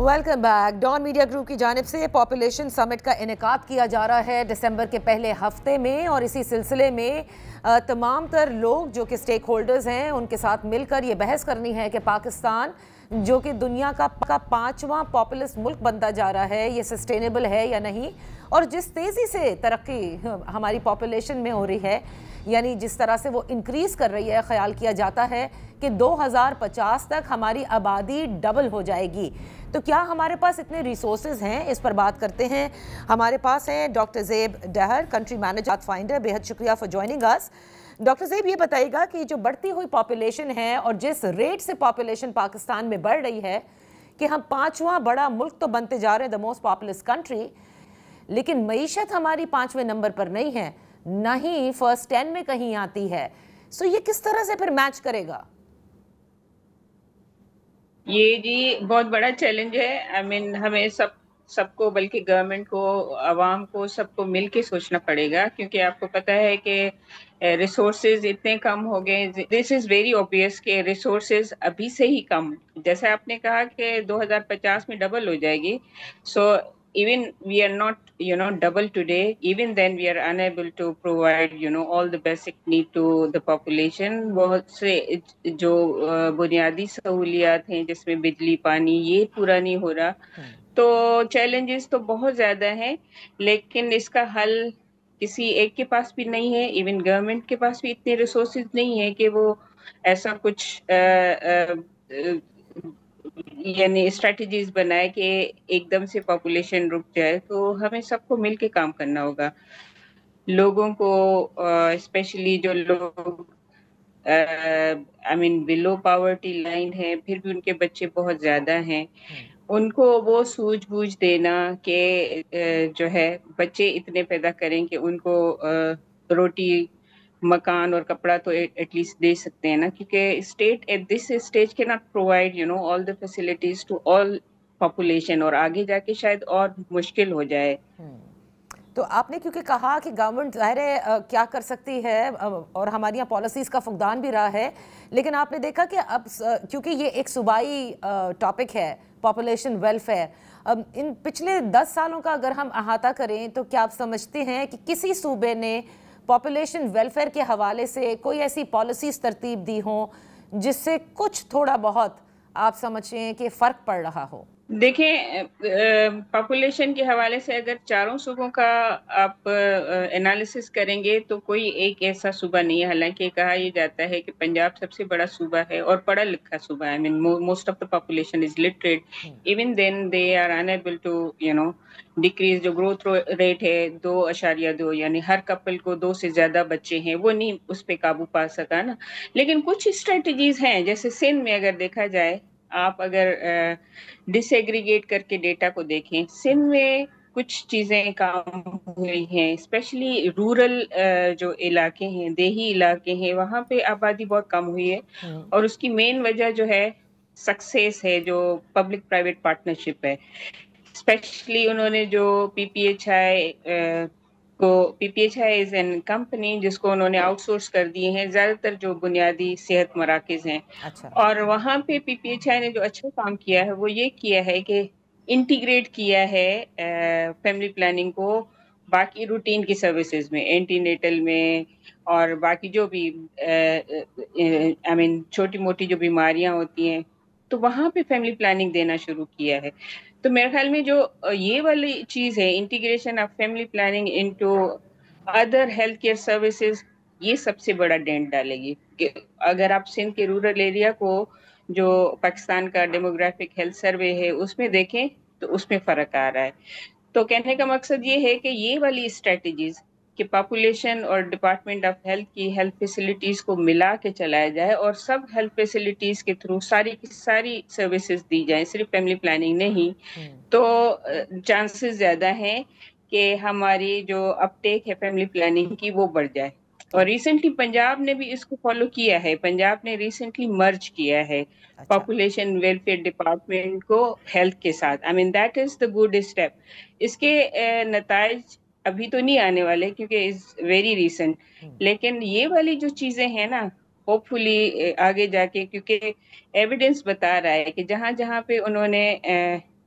Welcome back. Dawn media group کی جانب سے پاپولیشن سمٹ کا انعقاد کیا جا رہا ہے دسمبر کے پہلے ہفتے میں، اور اسی سلسلے میں تمام تر لوگ جو کہ سٹیک ہولڈرز ہیں ان کے ساتھ مل کر یہ بحث کرنی ہے کہ پاکستان جو کہ دنیا کا 5واں پاپولس ملک بنتا جا رہا ہے، یہ سسٹینیبل ہے یا نہیں. اور جس تیزی سے ترقی ہماری پاپولیشن میں ہو رہی ہے، یعنی جس طرح سے وہ انکریز کر رہی ہے، خیال کیا جاتا ہے کہ 2050 تک ہماری آبادی ڈبل ہو جائے گی. تو کیا ہمارے پاس اتنے ریسورسز ہیں؟ اس پر بات کرتے ہیں. ہمارے پاس ہیں ڈاکٹر زیب Dahar, country manager path finder. بہت شکریہ فار جوائننگ اس. ڈاکٹر زیب، یہ بتائیے گا کہ جو بڑھتی ہوئی پاپولیشن ہے اور جس ریٹ سے پاپولیشن پاکستان میں بڑھ رہی ہے کہ ہم 5واں بڑا ملک تو بنتے جا رہے ہیں، دا موسٹ پاپولس کنٹری، لیکن معیشت ہماری 5ویں نمبر پر نہیں ہے، نہ ہی فرسٹ 10 میں کہیں آتی ہے. سو یہ کس طرح سے پھر میچ کرے گا؟ یہ جی بہت بڑا چیلنج ہے. ہمیں سب کو، بلکہ گورنمنٹ کو، عوام کو، سب کو مل کے سوچنا پڑے گا، کیونکہ آپ کو پتہ ہے کہ ریسورسز اتنے کم ہو گئے. دس از ویری اوبیس کہ ریسورسز ابھی سے ہی کم، جیسا آپ نے کہا کہ 2050 میں ڈبل ہو جائے گی. سو even we are not double today, even then we are unable to provide all the basic need to the population. بہت سے جو بنیادی سہولیات ہیں جس میں بجلی، پانی، یہ پورا نہیں ہو رہا. تو چیلنجز تو بہت زیادہ ہیں، لیکن اس کا حل کسی ایک کے پاس بھی نہیں ہے. ایون گورنمنٹ کے پاس بھی اتنے ریسورسز نہیں ہے کہ وہ ایسا کچھ یعنی اسٹریٹجیز بنائے کہ ایک دم سے پاپولیشن رک جائے. تو ہمیں سب کو مل کے کام کرنا ہوگا. لوگوں کو اسپیشلی جو لوگ بلو پاورٹی لائن ہے، پھر بھی ان کے بچے بہت زیادہ ہیں، ان کو وہ سوجھ بوجھ دینا کہ جو ہے بچے اتنے پیدا کریں کہ ان کو روٹی، مکان اور کپڑا تو ایٹ لیسٹ دے سکتے ہیں نا. کیونکہ اسٹیٹ ایٹ دس اسٹیج کے not provide all the facilities to all population, اور آگے جا کے شاید اور مشکل ہو جائے. تو آپ نے کیونکہ کہا کہ گورنمنٹ ظاہر ہے کیا کر سکتی ہے، اور ہماری یہاں پالیسیز کا فقدان بھی رہا ہے، لیکن آپ نے دیکھا کہ اب کیونکہ یہ ایک صوبائی ٹاپک ہے، پاپولیشن ویلفیئر، ان پچھلے 10 سالوں کا اگر ہم احاطہ کریں تو کیا آپ سمجھتے ہیں کہ کسی صوبے نے پاپولیشن ویلفیئر کے حوالے سے کوئی ایسی پالیسیز ترتیب دی ہوں جس سے کچھ تھوڑا بہت آپ سمجھیں کہ فرق پڑ رہا ہو؟ دیکھیں، پاپولیشن کے حوالے سے اگر چاروں صوبوں کا آپ انالیسس کریں گے تو کوئی ایک ایسا صوبہ نہیں ہے. حالانکہ کہا یہ جاتا ہے کہ پنجاب سب سے بڑا صوبہ ہے اور پڑھا لکھا صوبہ ہے. Most of the population is literate. Even then they are unable to decrease. جو گروتھ ریٹ ہے 2.2، یعنی ہر کپل کو 2 سے زیادہ بچے ہیں، وہ نہیں اس پہ قابو پا سکا نا. لیکن کچھ اسٹریٹجیز ہیں، جیسے سندھ میں اگر دیکھا جائے، آپ اگر ڈس ایگریگیٹ کر کے ڈیٹا کو دیکھیں، سندھ میں کچھ چیزیں کام ہوئی ہیں. اسپیشلی رورل جو علاقے ہیں، دیہی علاقے ہیں، وہاں پہ آبادی بہت کم ہوئی ہے، اور اس کی مین وجہ جو ہے سکسیس ہے، جو پبلک پرائیویٹ پارٹنرشپ ہے. اسپیشلی انہوں نے جو P P H I is an company جس کو انہوں نے آؤٹ سورس کر دیے ہیں زیادہ تر جو بنیادی صحت مراکز ہیں. اور وہاں پہ پی پی ایچ آئی نے جو اچھا کام کیا ہے وہ یہ کیا ہے کہ انٹیگریٹ کیا ہے فیملی پلاننگ کو باقی روٹین کی سروسز میں، اینٹی نیٹل میں، اور باقی جو بھی چھوٹی موٹی جو بیماریاں ہوتی ہیں، تو وہاں پہ فیملی پلاننگ دینا شروع کیا ہے. تو میرے خیال میں جو یہ والی چیز ہے، integration of family planning into other health care services, یہ سب سے بڑا ڈینٹ ڈالے گی. کہ اگر آپ سندھ کے رورل ایریا کو، جو پاکستان کا ڈیموگرافک ہیلتھ سروے ہے، اس میں دیکھیں تو اس میں فرق آ رہا ہے. تو کہنے کا مقصد یہ ہے کہ یہ والی اسٹریٹجیز کہ پاپولیشن اور ڈپارٹمنٹ آف ہیلتھ کی ہیلتھ فیسلٹیز کو ملا کے چلایا جائے، اور سب ہیلتھ فیسلٹیز کے تھرو ساری کی ساری سروسز دی جائیں، صرف فیملی پلاننگ نہیں، تو چانسز زیادہ ہیں کہ ہماری جو اپٹیک ہے فیملی پلاننگ کی وہ بڑھ جائے. اور ریسنٹلی پنجاب نے بھی اس کو فالو کیا ہے. پنجاب نے ریسنٹلی مرج کیا ہے پاپولیشن ویلفیئر ڈپارٹمنٹ کو ہیلتھ کے ساتھ. That is the good step. اس کے نتائج ابھی تو نہیں آنے والے کیونکہ از ویری ریسنٹ، لیکن یہ والی جو چیزیں ہیں نا، ہوپ فلی آگے جا کے، کیونکہ ایویڈنس بتا رہا ہے کہ جہاں جہاں پہ انہوں نے